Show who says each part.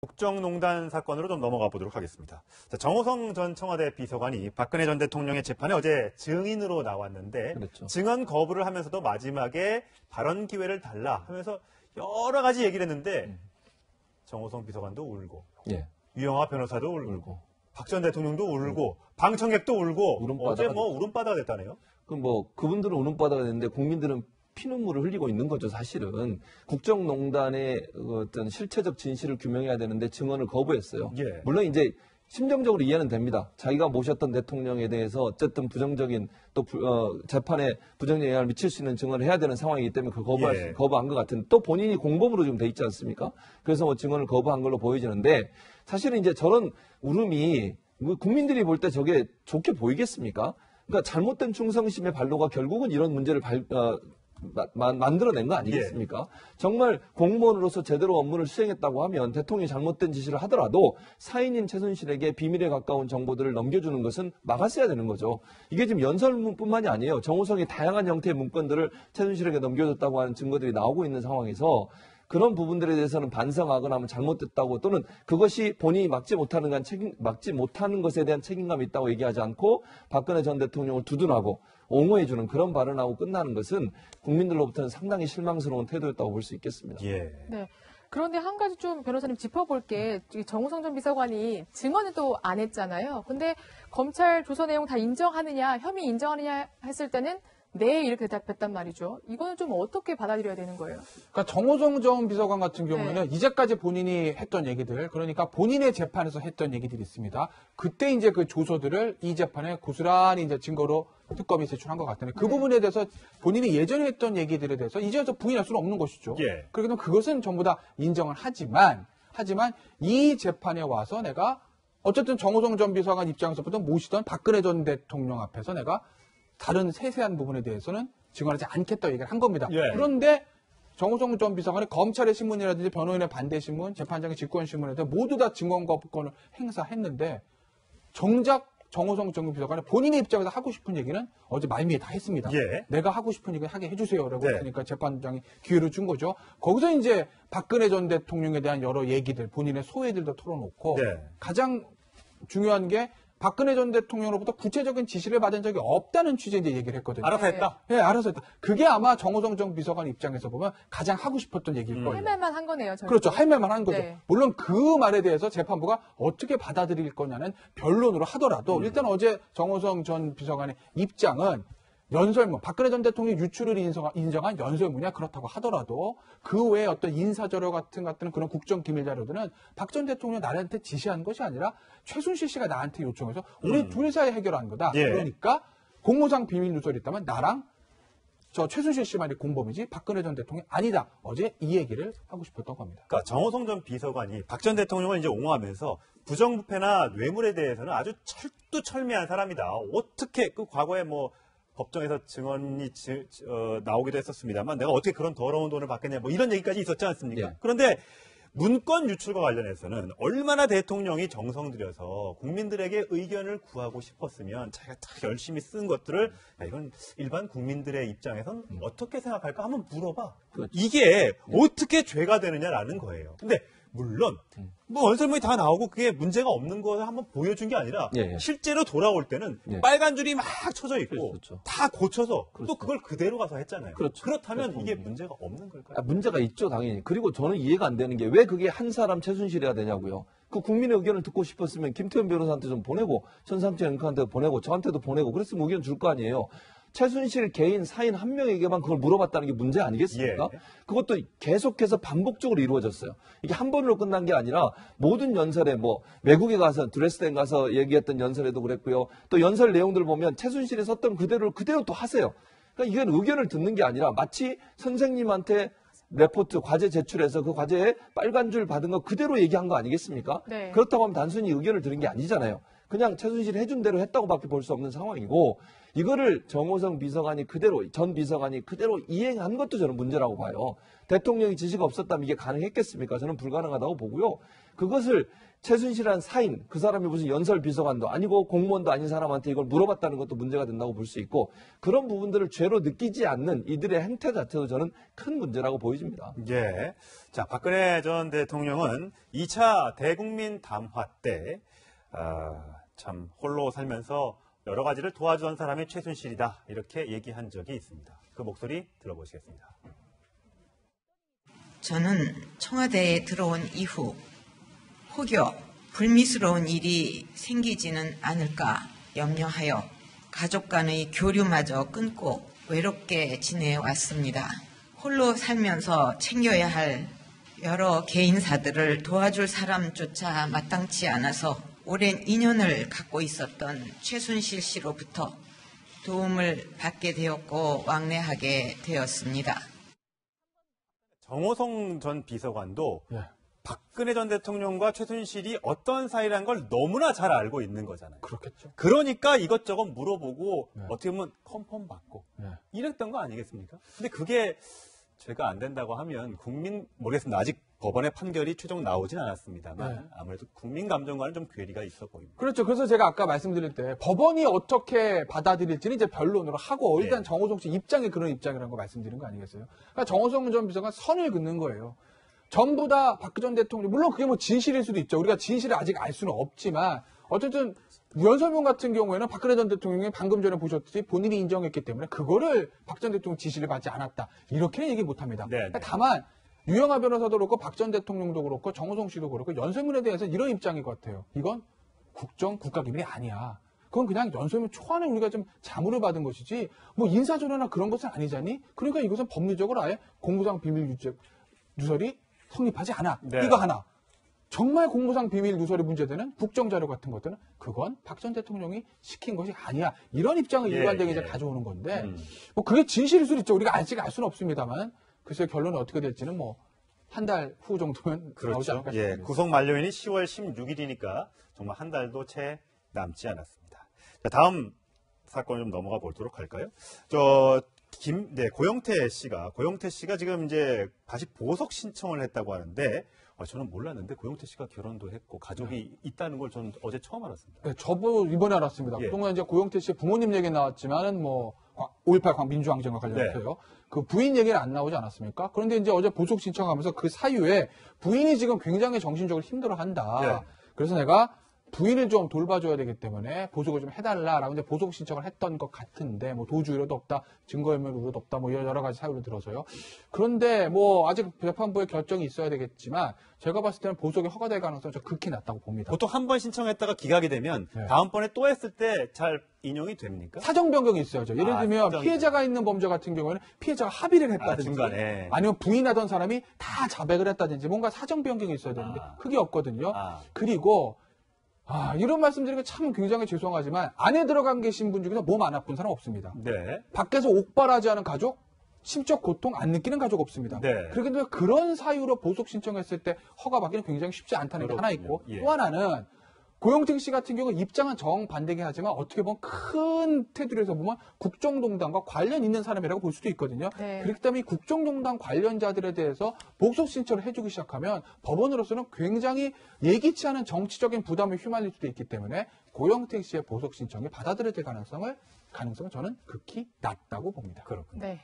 Speaker 1: 국정농단 사건으로 좀 넘어가 보도록 하겠습니다. 자, 정호성 전 청와대 비서관이 박근혜 전 대통령의 재판에 어제 증인으로 나왔는데
Speaker 2: 그렇죠.
Speaker 1: 증언 거부를 하면서도 마지막에 발언 기회를 달라 하면서 여러 가지 얘기를 했는데 정호성 비서관도 울고 유영하 변호사도 울고 박 전 대통령도 울고 방청객도 울고 어제 울음바다가 됐다네요.
Speaker 2: 그럼 그분들은 울음바다가 됐는데 국민들은 피눈물을 흘리고 있는 거죠, 사실은. 국정농단의 어떤 실체적 진실을 규명해야 되는데 증언을 거부했어요. 물론 이제 심정적으로 이해는 됩니다. 자기가 모셨던 대통령에 대해서 어쨌든 부정적인 또 재판에 부정적 영향을 미칠 수 있는 증언을 해야 되는 상황이기 때문에 그걸 거부한 것 같은데 또 본인이 공범으로 좀 돼 있지 않습니까? 그래서 증언을 거부한 걸로 보여지는데 사실은 이제 저런 울음이 국민들이 볼 때 저게 좋게 보이겠습니까? 그러니까 잘못된 충성심의 발로가 결국은 이런 문제를 만들어낸 거 아니겠습니까? 정말 공무원으로서 제대로 업무를 수행했다고 하면 대통령이 잘못된 지시를 하더라도 사인인 최순실에게 비밀에 가까운 정보들을 넘겨주는 것은 막았어야 되는 거죠. 이게 지금 연설문뿐만이 아니에요. 정호성이 다양한 형태의 문건들을 최순실에게 넘겨줬다고 하는 증거들이 나오고 있는 상황에서 그런 부분들에 대해서는 반성하거나 하면 잘못됐다고 또는 그것이 본인이 막지 못하는 것에 대한 책임감이 있다고 얘기하지 않고 박근혜 전 대통령을 두둔하고 옹호해주는 그런 발언하고 끝나는 것은 국민들로부터는 상당히 실망스러운 태도였다고 볼 수 있겠습니다.
Speaker 3: 네. 그런데 한 가지 좀 변호사님 짚어볼 게 정호성 전 비서관이 증언을 또 안 했잖아요. 근데 검찰 조서 내용 다 인정하느냐, 혐의 인정하느냐 했을 때는 네, 이렇게 대답했단 말이죠. 이거는 좀 어떻게 받아들여야 되는 거예요?
Speaker 4: 그러니까 정호성 전 비서관 같은 경우에는 이제까지 본인이 했던 얘기들, 그러니까 본인의 재판에서 했던 얘기들이 있습니다. 그때 이제 그 조서들을 이 재판에 고스란히 이제 증거로 특검이 제출한 것 같은데 그 부분에 대해서 본인이 예전에 했던 얘기들에 대해서 이제 와서 부인할 수는 없는 것이죠. 그렇기 때문에 그것은 전부 다 인정을 하지만 이 재판에 와서 내가 어쨌든 정호성 전 비서관 입장에서부터 모시던 박근혜 전 대통령 앞에서 내가 다른 세세한 부분에 대해서는 증언하지 않겠다고 얘기를 한 겁니다. 그런데 정호성 전 비서관이 검찰의 신문이라든지 변호인의 반대 신문, 재판장의 직권 신문에 대해 모두 다 증언 거부권을 행사했는데 정작 정호성 전 비서관이 본인의 입장에서 하고 싶은 얘기는 어제 말미에 다 했습니다. 내가 하고 싶은 얘기 하게 해주세요라고 했으니까 재판장이 기회를 준 거죠. 거기서 이제 박근혜 전 대통령에 대한 여러 얘기들, 본인의 소회들도 털어놓고 가장 중요한 게 박근혜 전 대통령으로부터 구체적인 지시를 받은 적이 없다는 취지의 이제 얘기를 했거든요.
Speaker 1: 알아서 했다?
Speaker 4: 네, 알아서 했다. 그게 아마 정호성 전 비서관 입장에서 보면 가장 하고 싶었던 얘기일 거예요.
Speaker 3: 할 말만 한 거네요.
Speaker 4: 그렇죠. 할 말만 한 거죠. 물론 그 말에 대해서 재판부가 어떻게 받아들일 거냐는 변론으로 하더라도 일단 어제 정호성 전 비서관의 입장은 연설문, 박근혜 전 대통령이 유출을 인정한 연설문이야 그렇다고 하더라도 그 외에 어떤 인사자료 같은 그런 국정기밀 자료들은 박 전 대통령이 나한테 지시한 것이 아니라 최순실 씨가 나한테 요청해서 우리 둘 사이 해결한 거다. 그러니까 공무상 비밀 누설이 있다면 나랑 저 최순실 씨만이 공범이지 박근혜 전 대통령이 아니다. 어제 이 얘기를 하고 싶었던 겁니다.
Speaker 1: 그러니까 정호성 전 비서관이 박 전 대통령을 이제 옹호하면서 부정부패나 뇌물에 대해서는 아주 철두철미한 사람이다. 어떻게 그 과거에 법정에서 증언이 나오기도 했었습니다만 내가 어떻게 그런 더러운 돈을 받겠냐 이런 얘기까지 있었지 않습니까? 그런데 문건 유출과 관련해서는 얼마나 대통령이 정성 들여서 국민들에게 의견을 구하고 싶었으면 자기가 딱 열심히 쓴 것들을 이건 일반 국민들의 입장에선 어떻게 생각할까 한번 물어봐. 이게 어떻게 죄가 되느냐라는 거예요. 근데 물론 언설문이 다 나오고 그게 문제가 없는 것을 한번 보여준 게 아니라 실제로 돌아올 때는 빨간 줄이 막 쳐져 있고 다 고쳐서 또 그걸 그대로 가서 했잖아요. 그렇다면 이게 문제가 없는 걸까요?
Speaker 2: 문제가 있죠, 당연히. 그리고 저는 이해가 안 되는 게 왜 그게 한 사람 최순실이어야 되냐고요. 그 국민의 의견을 듣고 싶었으면 김태현 변호사한테 좀 보내고 천상태 연구한테 보내고 저한테도 보내고 그랬으면 의견 줄 거 아니에요. 최순실 개인 사인 한 명에게만 그걸 물어봤다는 게 문제 아니겠습니까? 그것도 계속해서 반복적으로 이루어졌어요. 이게 한 번으로 끝난 게 아니라 모든 연설에 외국에 가서 드레스덴 가서 얘기했던 연설에도 그랬고요. 또 연설 내용들 보면 최순실이 썼던 그대로 또 하세요. 그러니까 이건 의견을 듣는 게 아니라 마치 선생님한테 레포트, 과제 제출해서 그 과제에 빨간 줄 받은 거 그대로 얘기한 거 아니겠습니까? 그렇다고 하면 단순히 의견을 들은 게 아니잖아요. 그냥 최순실이 해준 대로 했다고밖에 볼 수 없는 상황이고 이거를 정호성 비서관이 전 비서관이 그대로 이행한 것도 저는 문제라고 봐요. 대통령이 지시가 없었다면 이게 가능했겠습니까? 저는 불가능하다고 보고요. 그것을 최순실이라는 사인, 그 사람이 무슨 연설 비서관도 아니고 공무원도 아닌 사람한테 이걸 물어봤다는 것도 문제가 된다고 볼 수 있고, 그런 부분들을 죄로 느끼지 않는 이들의 행태 자체도 저는 큰 문제라고 보여집니다.
Speaker 1: 예. 자, 박근혜 전 대통령은 2차 대국민 담화 때, 참, 홀로 살면서 여러 가지를 도와주던 사람이 최순실이다. 이렇게 얘기한 적이 있습니다. 그 목소리 들어보시겠습니다.
Speaker 5: 저는 청와대에 들어온 이후 혹여 불미스러운 일이 생기지는 않을까 염려하여 가족 간의 교류마저 끊고 외롭게 지내왔습니다. 홀로 살면서 챙겨야 할 여러 개인사들을 도와줄 사람조차 마땅치 않아서 오랜 인연을 갖고 있었던 최순실 씨로부터 도움을 받게 되었고 왕래하게 되었습니다.
Speaker 1: 정호성 전 비서관도
Speaker 4: 예.
Speaker 1: 박근혜 전 대통령과 최순실이 어떤 사이라는 걸 너무나 잘 알고 있는 거잖아요.
Speaker 4: 그렇겠죠.
Speaker 1: 그러니까 이것저것 물어보고
Speaker 4: 네.
Speaker 1: 어떻게 보면 컨펌 받고
Speaker 4: 네.
Speaker 1: 이랬던 거 아니겠습니까? 근데 그게 죄가 안 된다고 하면 모르겠습니다. 아직 법원의 판결이 최종 나오진 않았습니다만
Speaker 4: 네.
Speaker 1: 아무래도 국민 감정과는 좀 괴리가 있어 보입니다.
Speaker 4: 그렇죠. 그래서 제가 아까 말씀드릴 때 법원이 어떻게 받아들일지는 이제 변론으로 하고 일단
Speaker 1: 네.
Speaker 4: 정호성 씨 입장이 그런 입장이라는 거 말씀드린 거 아니겠어요? 그러니까 정호성 전 비서관 선을 긋는 거예요. 전부 다 박 전 대통령, 물론 그게 뭐 진실일 수도 있죠. 우리가 진실을 아직 알 수는 없지만 어쨌든 유연설문 같은 경우에는 박근혜 전 대통령이 방금 전에 보셨듯이 본인이 인정했기 때문에 그거를 박 전 대통령 지시를 받지 않았다. 이렇게는 얘기 못합니다.
Speaker 1: 네, 네.
Speaker 4: 다만 유영하 변호사도 그렇고 박 전 대통령도 그렇고 정호성 씨도 그렇고 연설문에 대해서 이런 입장인 것 같아요. 이건 국가기밀이 아니야. 그건 그냥 연설문 초안에 우리가 좀 자문을 받은 것이지 뭐 인사조례나 그런 것은 아니잖니. 그러니까 이것은 법리적으로 아예 공무상 비밀 누설이 성립하지 않아.
Speaker 1: 네.
Speaker 4: 이거 하나. 정말 공무상 비밀 누설이 문제되는 국정자료 같은 것들은 그건 박 전 대통령이 시킨 것이 아니야. 이런 입장을
Speaker 1: 예,
Speaker 4: 일관되게
Speaker 1: 예.
Speaker 4: 이제 가져오는 건데
Speaker 1: 음.
Speaker 4: 뭐 그게 진실일 수도 있죠. 우리가 아직 알 수는 없습니다만 글쎄 결론이 어떻게 될지는 뭐 한 달 후 정도면 나오지
Speaker 1: 그렇죠.
Speaker 4: 않을까
Speaker 1: 예,
Speaker 4: 싶습니다.
Speaker 1: 구속 만료일이 10월 16일이니까 정말 한 달도 채 남지 않았습니다. 자, 다음 사건 좀 넘어가 보도록 할까요? 고영태 씨가 지금 이제 다시 보석 신청을 했다고 하는데 저는 몰랐는데 고영태 씨가 결혼도 했고 가족이 있다는 걸 저는 어제 처음 알았습니다.
Speaker 4: 네, 저도 이번에 알았습니다.
Speaker 1: 예.
Speaker 4: 그동안 이제 고영태 씨의 부모님 얘기 나왔지만은 뭐 5.18 민주항쟁과 관련해서요. 그 부인 얘기는 안 나오지 않았습니까? 그런데 이제 어제 보석 신청하면서 그 사유에 부인이 지금 굉장히 정신적으로 힘들어한다.
Speaker 1: 네.
Speaker 4: 그래서 내가 부인을 좀 돌봐줘야 되기 때문에 보석을 좀 해달라라고 이제 보석 신청을 했던 것 같은데 뭐 도주의료도 없다, 증거인멸 우려도 없다, 뭐 여러 가지 사유를 들어서요. 그런데 뭐 아직 재판부의 결정이 있어야 되겠지만 제가 봤을 때는 보석이 허가될 가능성이 좀 극히 낮다고 봅니다.
Speaker 1: 보통 한 번 신청했다가 기각이 되면
Speaker 4: 네.
Speaker 1: 다음번에 또 했을 때 잘 인용이 됩니까?
Speaker 4: 사정 변경이 있어야죠. 예를 들면
Speaker 1: 사정
Speaker 4: 피해자가 있는 범죄 같은 경우에는 피해자가 합의를 했다든지
Speaker 1: 중간에.
Speaker 4: 아니면 부인하던 사람이 다 자백을 했다든지 뭔가 사정 변경이 있어야 되는데 그게 없거든요. 그리고 이런 말씀드리는 게 참 굉장히 죄송하지만 안에 들어간 계신 분 중에서 몸 안 아픈 사람 없습니다.
Speaker 1: 네.
Speaker 4: 밖에서 옥발하지 않은 가족, 심적 고통 안 느끼는 가족 없습니다.
Speaker 1: 네.
Speaker 4: 그렇기 때문에 그런 사유로 보석 신청했을 때 허가받기는 굉장히 쉽지 않다는 게 하나 있고
Speaker 1: 그렇군요. 예.
Speaker 4: 또 하나는 고영택 씨 같은 경우 입장은 정반대긴 하지만 어떻게 보면 큰 테두리에서 보면 국정농단과 관련 있는 사람이라고 볼 수도 있거든요.
Speaker 3: 네.
Speaker 4: 그렇기 때문에 이 국정농단 관련자들에 대해서 보석 신청을 해주기 시작하면 법원으로서는 굉장히 예기치 않은 정치적인 부담을 휘말릴 수도 있기 때문에 고영택 씨의 보석 신청이 받아들여질 가능성은 저는 극히 낮다고 봅니다.
Speaker 1: 그렇군요.
Speaker 3: 네.